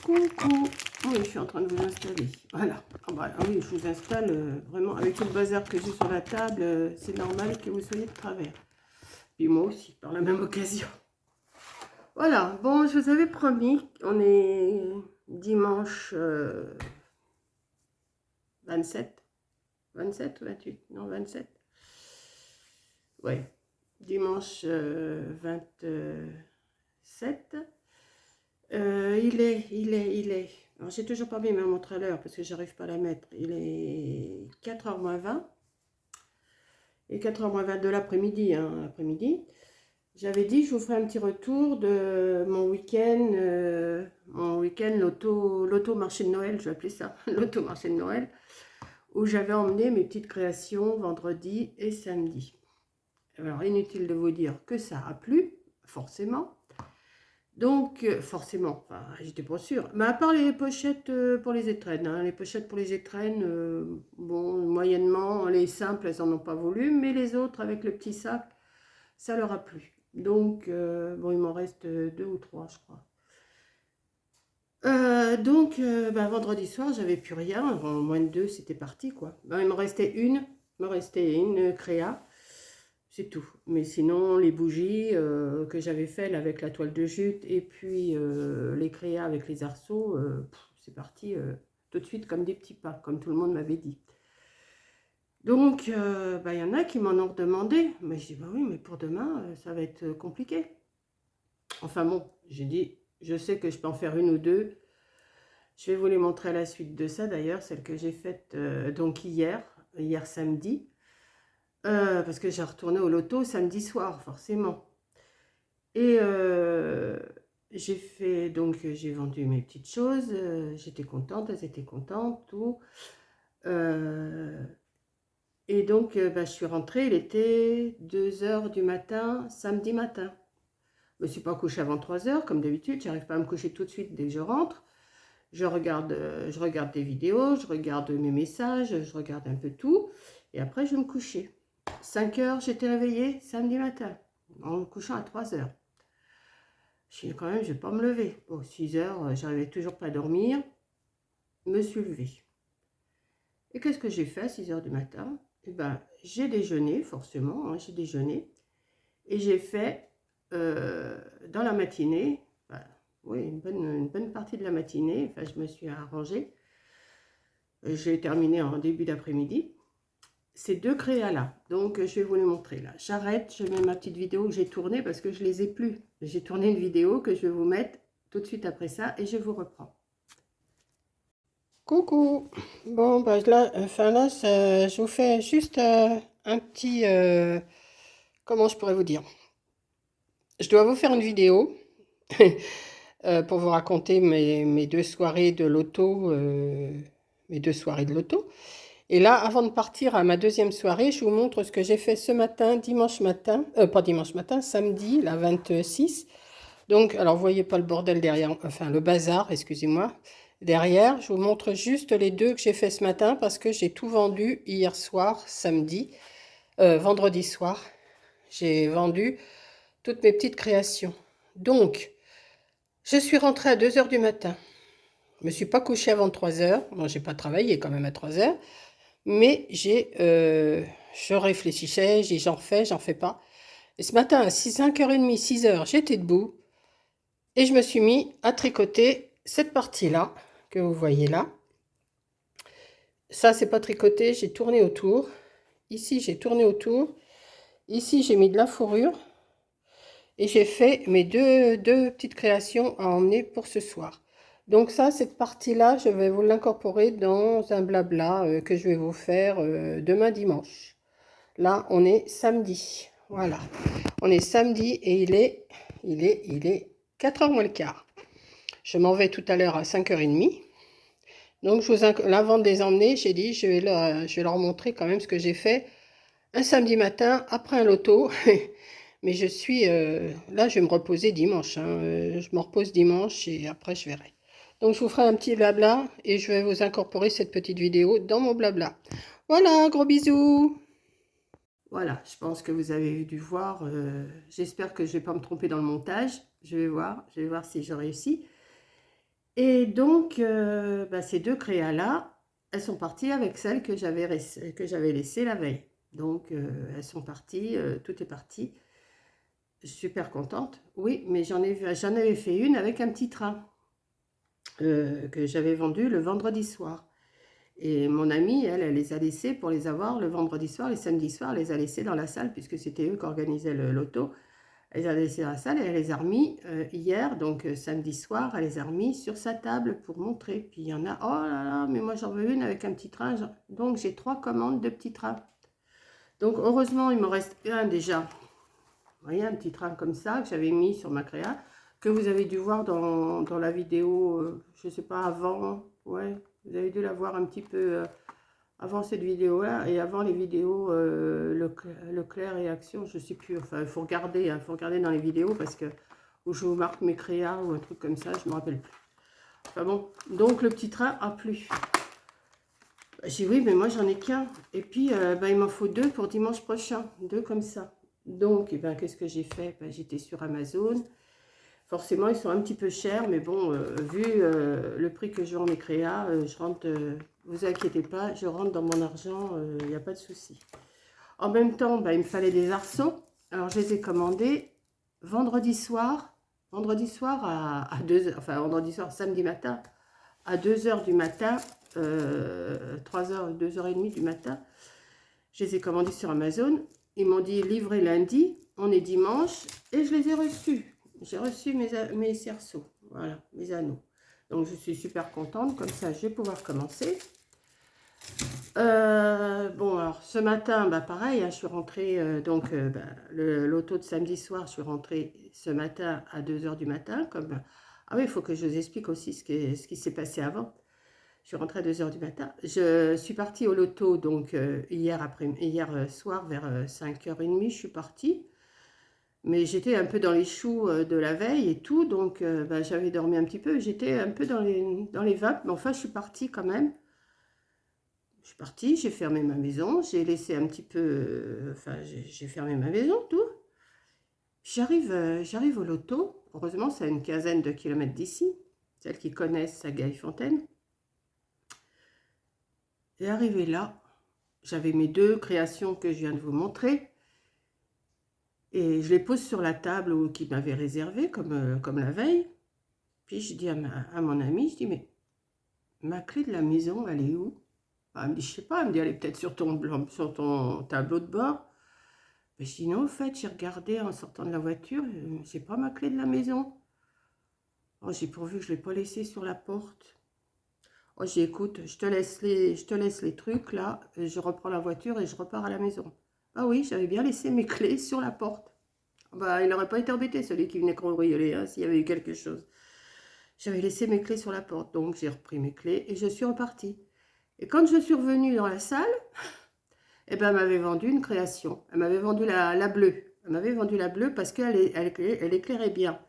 Coucou. Oui, je suis en train de vous installer. Voilà. Ah bah, oui, je vous installe vraiment avec tout le bazar que j'ai sur la table. C'est normal que vous soyez de travers. Puis moi aussi, par la même occasion. Voilà. Bon, je vous avais promis, on est dimanche 27. 27 ou 28? Non, 27. Ouais. Dimanche 27. Il est. Alors, j'ai toujours pas mis ma montre à l'heure parce que j'arrive pas à la mettre. Il est 4h moins 20. Et 4h moins 20 de l'après-midi, hein, après-midi. J'avais dit, je vous ferai un petit retour de mon week-end l'auto marché de Noël, je vais appeler ça, l'auto marché de Noël, où j'avais emmené mes petites créations vendredi et samedi. Alors, inutile de vous dire que ça a plu, forcément. Donc, forcément, enfin, j'étais pas sûre. Mais à part les pochettes pour les étrennes, hein, les pochettes pour les étrennes, bon, moyennement, les simples, elles en ont pas voulu, mais les autres, avec le petit sac, ça leur a plu. Donc, bon, il m'en reste 2 ou 3, je crois. Donc, vendredi soir, j'avais plus rien. En moins de 2, c'était parti, quoi. Ben, il me restait une créa. C'est tout. Mais sinon, les bougies que j'avais faites avec la toile de jute et puis les créas avec les arceaux, c'est parti tout de suite comme des petits pas, comme tout le monde m'avait dit. Donc, y en a qui m'en ont demandé. Mais je dis, bah oui, mais pour demain, ça va être compliqué. Enfin bon, j'ai dit, je sais que je peux en faire 1 ou 2. Je vais vous les montrer à la suite de ça d'ailleurs, celle que j'ai faite donc hier samedi. Parce que j'ai retourné au loto samedi soir, forcément. Et j'ai fait, donc j'ai vendu mes petites choses, j'étais contente, elles étaient contentes, tout. Et donc, je suis rentrée, il était 2h du matin, samedi matin. Je ne me suis pas couchée avant 3h, comme d'habitude, j'arrive pas à me coucher tout de suite dès que je rentre. Je regarde des vidéos, je regarde mes messages, je regarde un peu tout. Et après, je vais me coucher. 5h, j'étais réveillée samedi matin, en me couchant à 3h. Je dis quand même, je ne vais pas me lever. Bon, 6h, j'arrivais toujours pas à dormir. Je me suis levée. Et qu'est-ce que j'ai fait à 6h du matin? Eh ben, j'ai déjeuné, forcément, hein, j'ai déjeuné. Et j'ai fait, dans la matinée, oui, une bonne partie de la matinée, enfin, je me suis arrangée. J'ai terminé en début d'après-midi. Ces 2 créas-là, donc je vais vous les montrer là. J'arrête, je mets ma petite vidéo que j'ai tournée parce que je ne les ai plus. J'ai tourné une vidéo que je vais vous mettre tout de suite après ça et je vous reprends. Coucou. Bon, là, je vous fais juste un petit... comment je pourrais vous dire? Je dois vous faire une vidéo pour vous raconter mes 2 soirées de loto, mes 2 soirées de loto. Et là, avant de partir à ma 2e soirée, je vous montre ce que j'ai fait ce matin, dimanche matin, pas dimanche matin, samedi, la 26. Donc, alors, vous voyez pas le bordel derrière, enfin, le bazar, excusez-moi, derrière. Je vous montre juste les 2 que j'ai fait ce matin parce que j'ai tout vendu hier soir, samedi, vendredi soir. J'ai vendu toutes mes petites créations. Donc, je suis rentrée à 2h du matin. Je me suis pas couchée avant 3h. Bon, j'ai pas travaillé quand même à 3h. Mais je réfléchissais, j'ai j'en fais pas. Et ce matin, à 5h30, 6h, j'étais debout et je me suis mis à tricoter cette partie-là que vous voyez là. Ça, c'est pas tricoté, j'ai tourné autour. Ici, j'ai tourné autour. Ici, j'ai mis de la fourrure. Et j'ai fait mes deux petites créations à emmener pour ce soir. Donc ça, cette partie-là, je vais vous l'incorporer dans un blabla que je vais vous faire demain dimanche. Là, on est samedi. Voilà. On est samedi et il est 4h moins le quart. Je m'en vais tout à l'heure à 5h30. Donc, avant de les emmener, j'ai dit, je vais leur montrer quand même ce que j'ai fait un samedi matin après un loto. Mais là, je vais me reposer dimanche. Je me repose dimanche et après, je verrai. Donc, je vous ferai un petit blabla et je vais vous incorporer cette petite vidéo dans mon blabla. Voilà, gros bisous! Voilà, je pense que vous avez dû voir. J'espère que je ne vais pas me tromper dans le montage. Je vais voir si je réussis. Et donc, ces deux créas-là, elles sont parties avec celles que j'avais laissées la veille. Donc, elles sont parties, tout est parti. Super contente. Oui, mais j'en avais fait une avec un petit train que j'avais vendu le vendredi soir. Et mon amie, elle les a laissés pour les avoir le vendredi soir, les samedis soirs, elle les a laissés dans la salle, puisque c'était eux qui organisaient le loto. Elle les a laissés dans la salle et elle les a remis hier, donc samedi soir, elle les a remis sur sa table pour montrer. Puis il y en a, oh là là, mais moi j'en veux une avec un petit train. Donc j'ai 3 commandes de petits trains. Donc heureusement, il me reste un déjà. Vous voyez, un petit train comme ça que j'avais mis sur ma créa, que vous avez dû voir dans la vidéo, je ne sais pas, avant. Ouais, vous avez dû la voir un petit peu avant cette vidéo-là et avant les vidéos Leclerc et Action, je ne sais plus. Enfin, il faut regarder, hein, faut regarder dans les vidéos parce que où je vous marque mes créas ou un truc comme ça, je ne me rappelle plus. Enfin bon, donc le petit train a plu. J'ai dit oui, mais moi j'en ai qu'un. Et puis il m'en faut 2 pour dimanche prochain, 2 comme ça. Donc, qu'est-ce que j'ai fait? J'étais sur Amazon. Forcément, ils sont un petit peu chers, mais bon, vu le prix que je vends mes créas, je rentre, vous inquiétez pas, je rentre dans mon argent, il n'y a pas de souci. En même temps, il me fallait des arceaux. Alors, je les ai commandés vendredi soir à 2 heures, enfin vendredi soir, samedi matin, à 2 heures du matin, 3 heures, 2h30 du matin. Je les ai commandés sur Amazon. Ils m'ont dit livrer lundi, on est dimanche, et je les ai reçus. J'ai reçu mes cerceaux, voilà, mes anneaux. Donc je suis super contente, comme ça je vais pouvoir commencer. Bon, alors ce matin, pareil, hein, je suis rentrée, le loto de samedi soir, je suis rentrée ce matin à 2 heures du matin. Ah oui, il faut que je vous explique aussi ce qui s'est passé avant. Je suis rentrée à 2 heures du matin. Je suis partie au loto, donc hier soir, vers 5h30, je suis partie. Mais j'étais un peu dans les choux de la veille et tout, donc j'avais dormi un petit peu. J'étais un peu dans les vapes, mais enfin, je suis partie quand même. Je suis partie, j'ai fermé ma maison, j'ai laissé un petit peu... j'ai fermé ma maison, tout. J'arrive au loto. Heureusement, c'est à une quinzaine de kilomètres d'ici. Celles qui connaissent Sagaille-Fontaine. Et arrivé là, j'avais mes 2 créations que je viens de vous montrer. Et je les pose sur la table qui m'avait réservée, comme la veille. Puis je dis à mon ami, je dis, mais ma clé de la maison, elle est où? Elle me dit, je sais pas, elle me dit, elle est peut-être sur ton tableau de bord. Mais je dis, non, en fait, j'ai regardé en sortant de la voiture, j'ai pas ma clé de la maison. Oh, j'ai pourvu que je ne l'ai pas laissée sur la porte. Oh, j'ai écoute, je te laisse les trucs là, je reprends la voiture et je repars à la maison. Ah oui, j'avais bien laissé mes clés sur la porte. Il n'aurait pas été embêté, celui qui venait cambrioler, hein, s'il y avait eu quelque chose. J'avais laissé mes clés sur la porte, donc j'ai repris mes clés et je suis repartie. Et quand je suis revenue dans la salle, elle m'avait vendu une création. Elle m'avait vendu la bleue. Elle m'avait vendu la bleue parce qu'elle éclairait bien.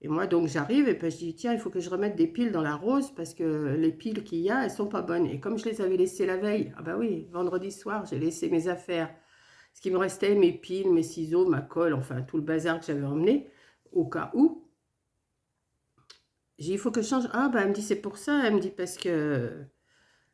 Et moi, donc, j'arrive et puis je dis, tiens, il faut que je remette des piles dans la rose parce que les piles qu'il y a, elles sont pas bonnes. Et comme je les avais laissées la veille, ah oui, vendredi soir, j'ai laissé mes affaires. Ce qui me restait, mes piles, mes ciseaux, ma colle, enfin, tout le bazar que j'avais emmené, au cas où. J'ai dit, il faut que je change. Ah, elle me dit, c'est pour ça. Elle me dit, parce que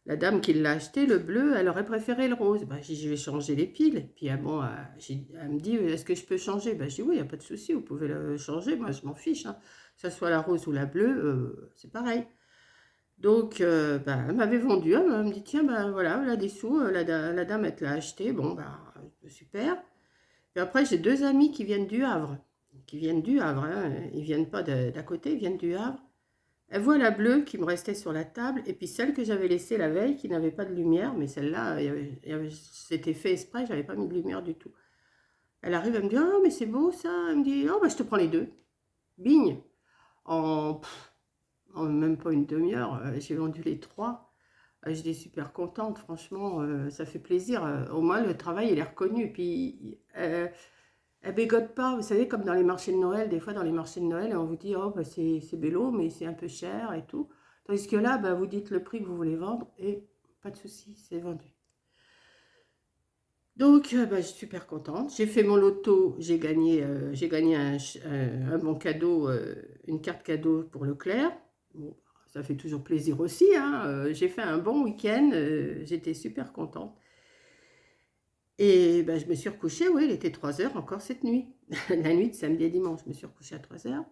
la dame qui l'a acheté, le bleu, elle aurait préféré le rose. J'ai dit, je vais changer les piles. Et puis, elle me dit, est-ce que je peux changer? Je dis, oui, il n'y a pas de souci, vous pouvez le changer. Moi, je m'en fiche. Hein. Que ce soit la rose ou la bleue, c'est pareil. Donc, elle m'avait vendu. Elle me dit, tiens, voilà, elle a des sous. La dame, elle te l'a acheté. Bon, super. Et après, j'ai 2 amis qui viennent du Havre. Hein. Ils ne viennent pas d'à côté, ils viennent du Havre. Elle voit la bleue qui me restait sur la table et puis celle que j'avais laissée la veille qui n'avait pas de lumière, mais celle-là, c'était fait exprès, j'avais pas mis de lumière du tout. Elle arrive, elle me dit, oh mais c'est beau ça, elle me dit, oh je te prends les 2. Bigne, en même pas une demi-heure, j'ai vendu les 3. J'étais super contente, franchement, ça fait plaisir. Au moins le travail il est reconnu, puis elle bégote pas, vous savez, comme dans les marchés de Noël, des fois dans les marchés de Noël, on vous dit, oh, c'est bello, mais c'est un peu cher et tout. Tandis que là, vous dites le prix que vous voulez vendre et pas de souci, c'est vendu. Donc, je suis super contente. J'ai fait mon loto, j'ai gagné un bon cadeau, une carte cadeau pour Leclerc. Bon, ça fait toujours plaisir aussi, hein. J'ai fait un bon week-end, j'étais super contente. Et ben, je me suis recouchée, oui, il était 3 heures encore cette nuit. La nuit de samedi et dimanche, je me suis recouchée à 3 heures.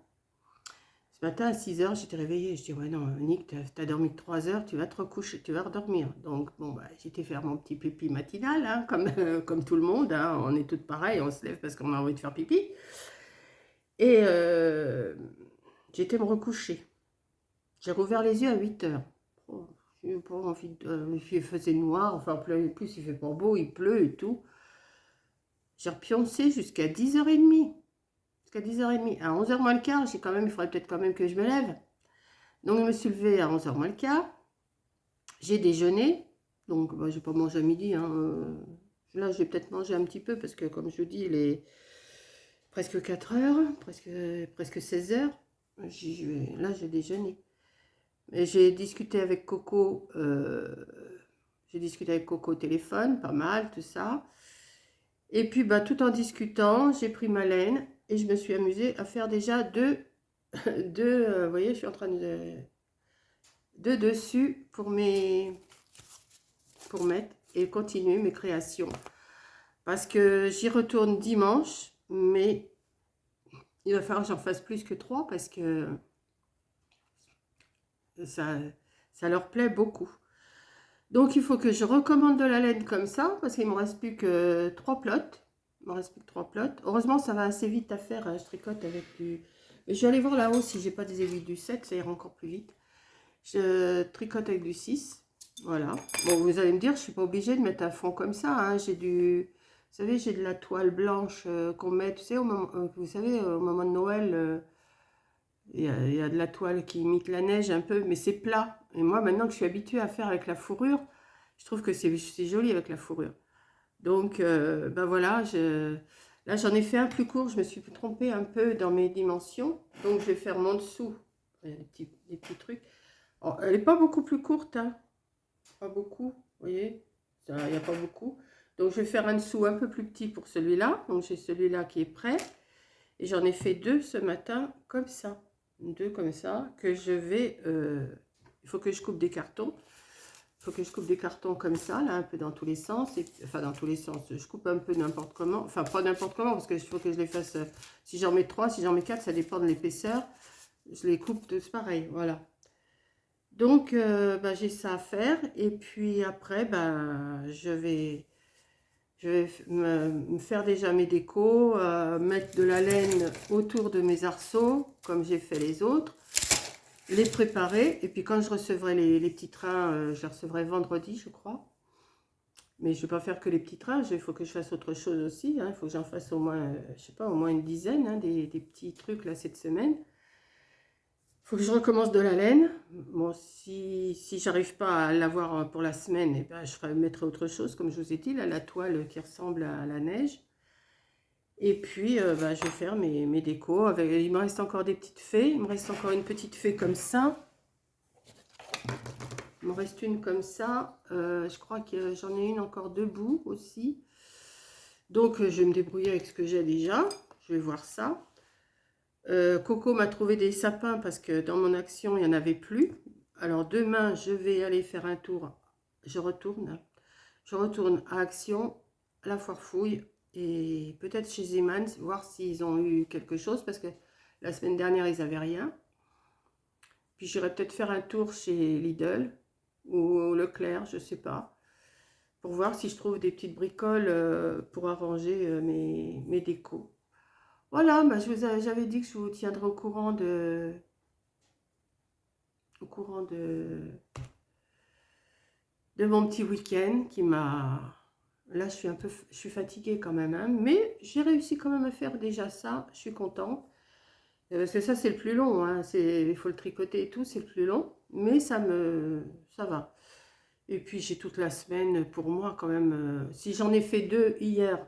Ce matin, à 6 heures, j'étais réveillée. Je dis, ouais, non, Nick, t'as dormi que 3 heures, tu vas te recoucher, tu vas redormir. Donc, bon, bah, j'étais faire mon petit pipi matinal, hein, comme tout le monde, hein. On est toutes pareilles, on se lève parce qu'on a envie de faire pipi. Et j'étais me recoucher. J'ai rouvert les yeux à 8 heures. Oh, j'ai pas envie de... il faisait noir, enfin, plus il fait pas beau, il pleut et tout. J'ai repioncé jusqu'à 10h30. Jusqu'à 10h30. À 11h moins le quart, j'ai quand même, il faudrait peut-être quand même que je me lève. Donc, je me suis levée à 11h moins le quart. J'ai déjeuné. Donc, bah, j'ai pas mangé à midi, hein. Là, j'ai peut-être mangé un petit peu parce que, comme je vous dis, il est presque 4 heures, presque 16 heures. Là, j'ai déjeuné. Et j'ai discuté avec Coco. J'ai discuté avec Coco au téléphone, pas mal, tout ça. Et puis, bah, tout en discutant, j'ai pris ma laine et je me suis amusée à faire déjà vous voyez, je suis en train de dessus pour mettre et continuer mes créations. Parce que j'y retourne dimanche, mais il va falloir que j'en fasse plus que 3 parce que ça leur plaît beaucoup. Donc, il faut que je recommande de la laine comme ça, parce qu'il ne me reste plus que 3 plots. Il me reste plus que 3 plots. Heureusement, ça va assez vite à faire. Je tricote avec du... Je vais aller voir là-haut si j'ai pas des aiguilles du 7, ça ira encore plus vite. Je tricote avec du 6. Voilà. Bon, vous allez me dire, je ne suis pas obligée de mettre un fond comme ça, hein. J'ai du... Vous savez, j'ai de la toile blanche qu'on met, tu sais, vous savez, au moment de Noël... il y a de la toile qui imite la neige un peu, mais c'est plat. Et moi, maintenant que je suis habituée à faire avec la fourrure, je trouve que c'est joli avec la fourrure. Donc, ben voilà, là j'en ai fait un plus court. Je me suis trompée un peu dans mes dimensions. Donc, je vais faire mon dessous. Des petits trucs. Oh, elle n'est pas beaucoup plus courte, hein. Pas beaucoup, vous voyez. Il n'y a pas beaucoup. Donc, je vais faire un dessous un peu plus petit pour celui-là. Donc, j'ai celui-là qui est prêt. Et j'en ai fait 2 ce matin, comme ça. 2 comme ça, que je vais... il faut que je coupe des cartons. Il faut que je coupe des cartons comme ça, là, un peu dans tous les sens. Enfin, dans tous les sens. Je coupe un peu n'importe comment. Enfin, pas n'importe comment, parce qu'il faut que je les fasse... si j'en mets 3, si j'en mets 4, ça dépend de l'épaisseur. Je les coupe tous pareil, voilà. Donc, bah, j'ai ça à faire. Et puis après, bah, je vais me faire déjà mes décos, mettre de la laine autour de mes arceaux, comme j'ai fait les autres, les préparer. Et puis quand je recevrai les petits trains, je les recevrai vendredi, je crois. Mais je ne vais pas faire que les petits trains, il faut que je fasse autre chose aussi, hein. Il faut que j'en fasse au moins, je sais pas, au moins une dizaine, hein, des petits trucs là cette semaine. Il faut que je recommence de la laine. Bon, si j'arrive pas à l'avoir pour la semaine, eh ben, je mettrai autre chose, comme je vous ai dit, là, la toile qui ressemble à la neige. Et puis, bah, je vais faire mes décos. Il me reste encore des petites fées. Il me reste encore une petite fée comme ça. Il me reste une comme ça. Je crois que j'en ai une encore debout aussi. Donc, je vais me débrouiller avec ce que j'ai déjà. Je vais voir ça. Coco m'a trouvé des sapins parce que dans mon action, il n'y en avait plus. Alors demain, je vais aller faire un tour. Je retourne à Action, à la Foire Fouille et peut-être chez Zeman, voir s'ils ont eu quelque chose parce que la semaine dernière, ils n'avaient rien. Puis j'irai peut-être faire un tour chez Lidl ou Leclerc, je ne sais pas, pour voir si je trouve des petites bricoles pour arranger mes décos. Voilà, bah, j'avais dit que je vous tiendrai au courant de mon petit week-end qui m'a... Là, je suis fatiguée quand même, hein, mais j'ai réussi quand même à faire déjà ça. Je suis contente. Parce que ça, c'est le plus long, hein. Il faut le tricoter et tout, c'est le plus long. Mais ça va. Et puis, j'ai toute la semaine pour moi quand même. Si j'en ai fait 2 hier,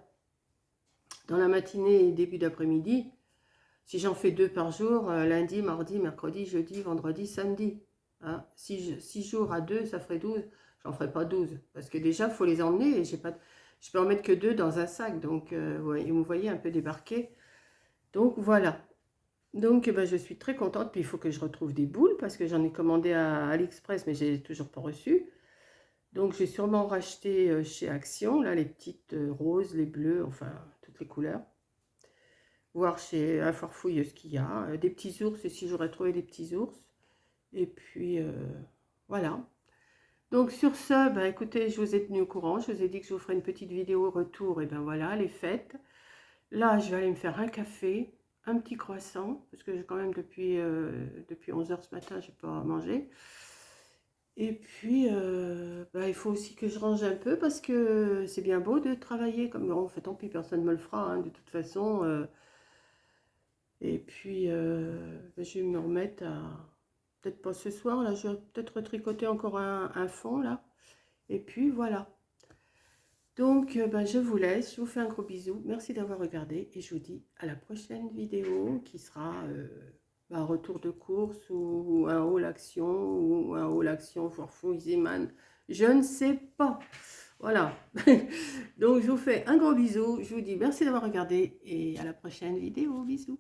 dans la matinée et début d'après-midi, si j'en fais 2 par jour, lundi, mardi, mercredi, jeudi, vendredi, samedi. Hein, 6 jours à 2, ça ferait 12. J'en ferai pas 12. Parce que déjà, il faut les emmener. Et je peux en mettre que 2 dans un sac. Donc, ouais, vous me voyez un peu débarquer. Donc, voilà. Donc, ben, je suis très contente. Puis, il faut que je retrouve des boules parce que j'en ai commandé à AliExpress, mais j'ai toujours pas reçu. Donc, j'ai sûrement racheté chez Action, là, les petites roses, les bleus, enfin, toutes les couleurs. Voir chez un Farfouille ce qu'il y a. Des petits ours, et si j'aurais trouvé des petits ours. Et puis, voilà. Donc, sur ce, ben, écoutez, je vous ai tenu au courant. Je vous ai dit que je vous ferai une petite vidéo retour. Et ben voilà, les fêtes. Là, je vais aller me faire un café, un petit croissant, parce que quand même depuis 11 heures ce matin, je n'ai pas mangé. Et puis, bah, il faut aussi que je range un peu, parce que c'est bien beau de travailler, comme bon, en fait, tant pis, personne ne me le fera, hein, de toute façon. Et puis, bah, je vais me remettre à, peut-être pas ce soir, là, je vais peut-être retricoter encore un fond, là. Et puis, voilà. Donc, ben, je vous laisse, je vous fais un gros bisou. Merci d'avoir regardé et je vous dis à la prochaine vidéo qui sera ben, un retour de course ou un haul action ou un haul action Forfou Iziman. Je ne sais pas. Voilà. Donc, je vous fais un gros bisou. Je vous dis merci d'avoir regardé et à la prochaine vidéo. Bisous.